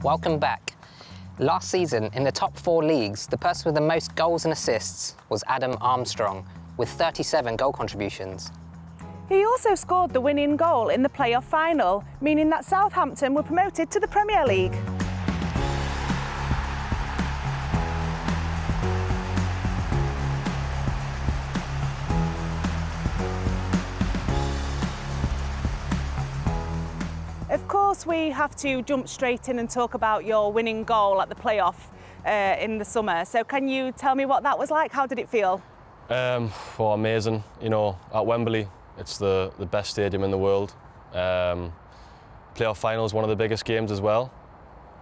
Welcome back. Last season, in the top 4 leagues, the person with the most goals and assists was Adam Armstrong, with 37 goal contributions. He also scored the winning goal in the playoff final, meaning that Southampton were promoted to the Premier League. Of course, we have to jump straight in and talk about your winning goal at the playoff in the summer. So can you tell me what that was like? How did it feel? Well, amazing. You know, at Wembley, it's the best stadium in the world. Playoff final is one of the biggest games as well.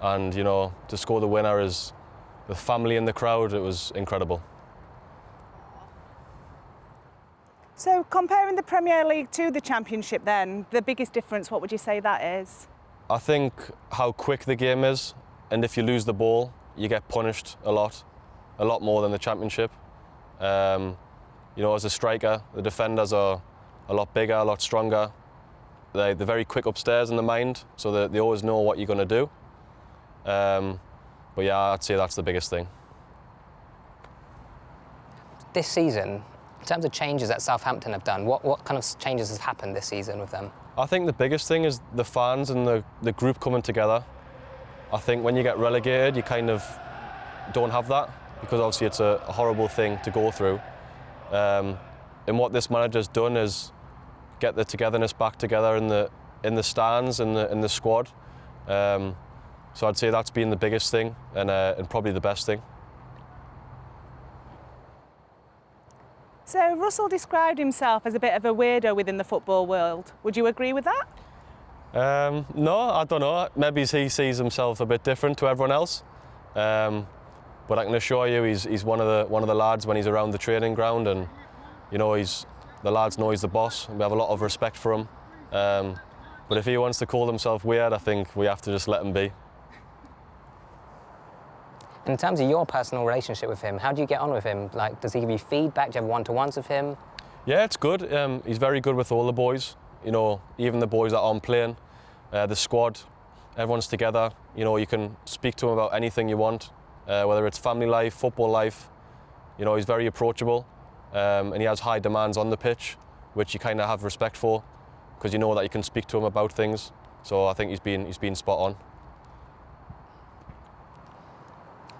And, you know, to score the winner is with family in the crowd, it was incredible. So comparing the Premier League to the Championship then, the biggest difference, what would you say that is? I think how quick the game is, and if you lose the ball, you get punished a lot more than the Championship. You know, as a striker, the defenders are a lot bigger, a lot stronger. They're very quick upstairs in the mind, so that they always know what you're going to do. But yeah, I'd say that's the biggest thing. This season, in terms of changes that Southampton have done, what kind of changes have happened this season with them? I think the biggest thing is the fans and the group coming together. I think when you get relegated, you kind of don't have that, because obviously it's a horrible thing to go through. And what this manager's done is get the togetherness back together in the stands and the squad. So I'd say that's been the biggest thing and probably the best thing. So Russell described himself as a bit of a weirdo within the football world. Would you agree with that? No, I don't know. Maybe he sees himself a bit different to everyone else. But I can assure you, he's one of the lads when he's around the training ground, and you know, the lads know he's the boss. And we have a lot of respect for him. But if he wants to call himself weird, I think we have to just let him be. In terms of your personal relationship with him, how do you get on with him? Like, does he give you feedback? Do you have one-to-ones with him? Yeah, it's good. He's very good with all the boys. You know, even the boys that aren't playing, the squad, everyone's together. You know, you can speak to him about anything you want, whether it's family life, football life. You know, he's very approachable, and he has high demands on the pitch, which you kind of have respect for, because you know that you can speak to him about things. So I think he's been spot on.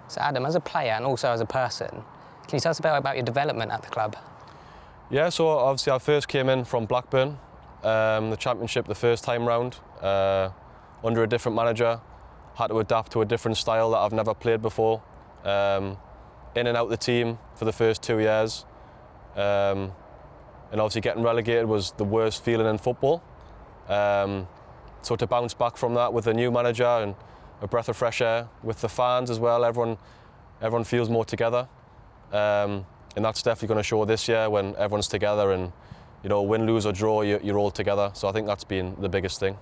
So Adam, as a player and also as a person, can you tell us a bit about your development at the club? Yeah, so obviously I first came in from Blackburn, the Championship the first time round, under a different manager. Had to adapt to a different style that I've never played before. In and out the team for the first 2 years. And obviously getting relegated was the worst feeling in football. So to bounce back from that with a new manager and a breath of fresh air with the fans as well, everyone feels more together. And that's definitely going to show this year when everyone's together, and you know, win, lose or draw, you're all together. So I think that's been the biggest thing.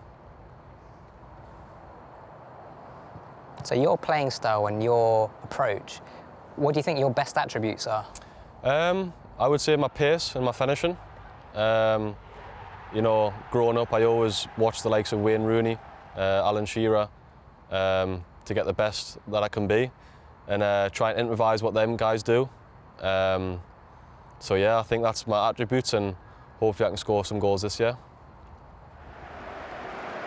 So your playing style and your approach, what do you think your best attributes are? I would say my pace and my finishing. You know, growing up, I always watched the likes of Wayne Rooney, Alan Shearer, to get the best that I can be, and try and improvise what them guys do. So yeah, I think that's my attributes, and hopefully I can score some goals this year.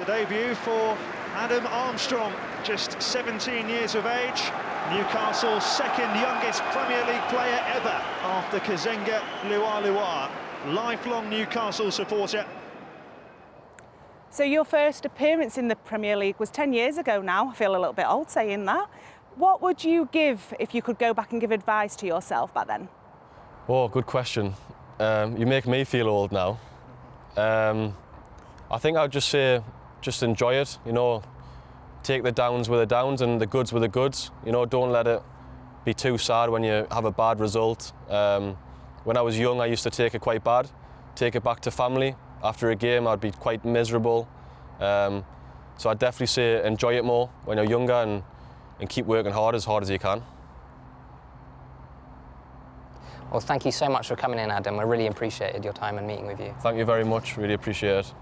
The debut for Adam Armstrong, just 17 years of age, Newcastle's second youngest Premier League player ever, after Kazenga Lualua, lifelong Newcastle supporter. So your first appearance in the Premier League was 10 years ago now. I feel a little bit old saying that. What would you give if you could go back and give advice to yourself back then? Oh, good question. You make me feel old now. I think I'd just say, just enjoy it, you know, take the downs with the downs and the goods with the goods. You know, don't let it be too sad when you have a bad result. When I was young, I used to take it quite bad, take it back to family. After a game, I'd be quite miserable. So I'd definitely say enjoy it more when you're younger, and keep working hard as you can. Well, thank you so much for coming in, Adam. I really appreciated your time and meeting with you. Thank you very much, really appreciate it.